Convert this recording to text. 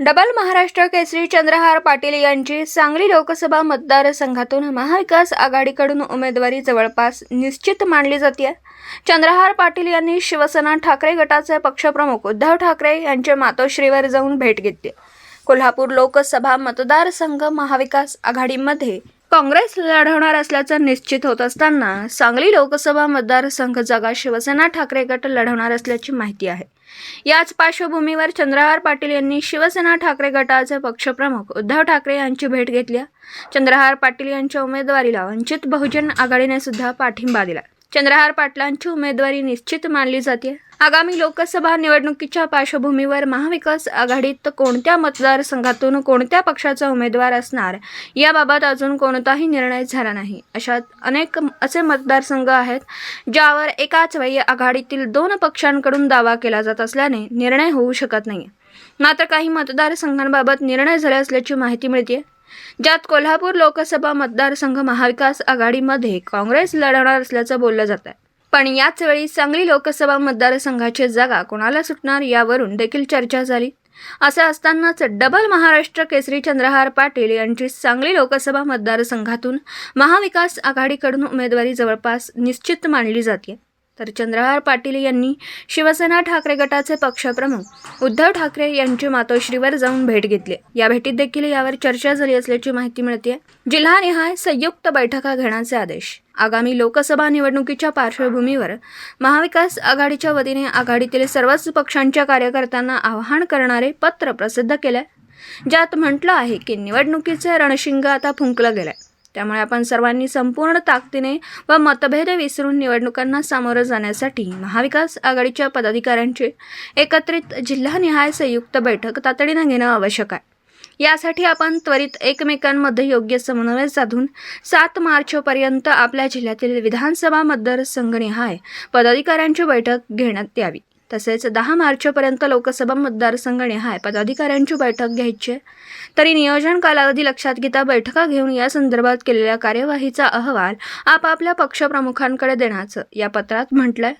Double Maharashtra Kesari Chandrahar Patil यांची सांगली लोकसभा मतदारसंघातून महाविकास आघाडीकडून उमेदवारी जवळपास निश्चित मानली जाते. चंद्रहार पाटील यांनी शिवसेना ठाकरे गटाचे पक्षप्रमुख उद्धव ठाकरे यांच्या मातोश्रीवर जाऊन भेट घेतली. कोल्हापूर लोकसभा मतदारसंघ महाविकास आघाडीमध्ये काँग्रेस लढवणार असल्याचं निश्चित होत असताना सांगली लोकसभा मतदारसंघ जागा शिवसेना ठाकरे गट लढवणार असल्याची माहिती आहे. याच पार्श्वभूमीवर चंद्रहार पाटील यांनी शिवसेना ठाकरे गटाचे पक्षप्रमुख उद्धव ठाकरे यांची भेट घेतली. चंद्रहार पाटील यांच्या उमेदवारीला वंचित बहुजन आघाडीने सुद्धा पाठिंबा दिला. चंद्रहार पाटलांची उमेदवारी निश्चित मानली जाते. आगामी लोकसभा निवडणुकीच्या पार्श्वभूमीवर महाविकास आघाडीत कोणत्या मतदारसंघातून कोणत्या पक्षाचा उमेदवार असणार याबाबत अजून कोणताही निर्णय झाला नाही. अशात अनेक असे मतदारसंघ आहेत ज्यावर एकाच वेळी आघाडीतील 2 पक्षांकडून दावा केला जात असल्याने निर्णय होऊ शकत नाही. मात्र काही मतदारसंघांबाबत निर्णय झाले असल्याची माहिती मिळते, ज्यात कोल्हापूर लोकसभा मतदारसंघ महाविकास आघाडीमध्ये काँग्रेस लढवणार असल्याचं बोललं जात आहे. पण याच वेळी सांगली लोकसभा मतदारसंघाची जागा कोणाला सुटणार यावरून देखील चर्चा झाली. असं असतानाच डबल महाराष्ट्र केसरी चंद्रहार पाटील यांची सांगली लोकसभा मतदारसंघातून महाविकास आघाडीकडून उमेदवारी जवळपास निश्चित मानली जाते. तर चंद्रहार पाटील यांनी शिवसेना ठाकरे गटाचे पक्षप्रमुख उद्धव ठाकरे यांची मातोश्रीवर जाऊन भेट घेतली. या भेटीत देखील यावर चर्चा झाली असल्याची माहिती मिळते. जिल्हानिहाय संयुक्त बैठका घेण्याचे आदेश. आगामी लोकसभा निवडणुकीच्या पार्श्वभूमीवर महाविकास आघाडीच्या वतीने आघाडीतील सर्वच पक्षांच्या कार्यकर्त्यांना आवाहन करणारे पत्र प्रसिद्ध केले, ज्यात म्हटलं आहे की निवडणुकीचे रणशिंग आता फुंकलं गेलंय. त्यामुळे आपण सर्वांनी संपूर्ण ताकदीने व मतभेद विसरून निवडणुकांना सामोरं जाण्यासाठी महाविकास आघाडीच्या पदाधिकाऱ्यांची एकत्रित जिल्हानिहाय संयुक्त बैठक तातडीने घेणं आवश्यक आहे. यासाठी आपण त्वरित एकमेकांमध्ये योग्य समन्वय साधून 7 मार्चपर्यंत आपल्या जिल्ह्यातील विधानसभा मतदारसंघनिहाय पदाधिकाऱ्यांची बैठक घेण्यात यावी. तसेच 10 मार्चपर्यंत लोकसभा मतदारसंघनिहाय पदाधिकाऱ्यांची बैठक घ्यायची. तरी नियोजन कालावधी लक्षात घेता बैठका घेऊन या संदर्भात केलेल्या कार्यवाहीचा अहवाल आपापल्या पक्षप्रमुखांकडे देण्याचं या पत्रात म्हटलंय.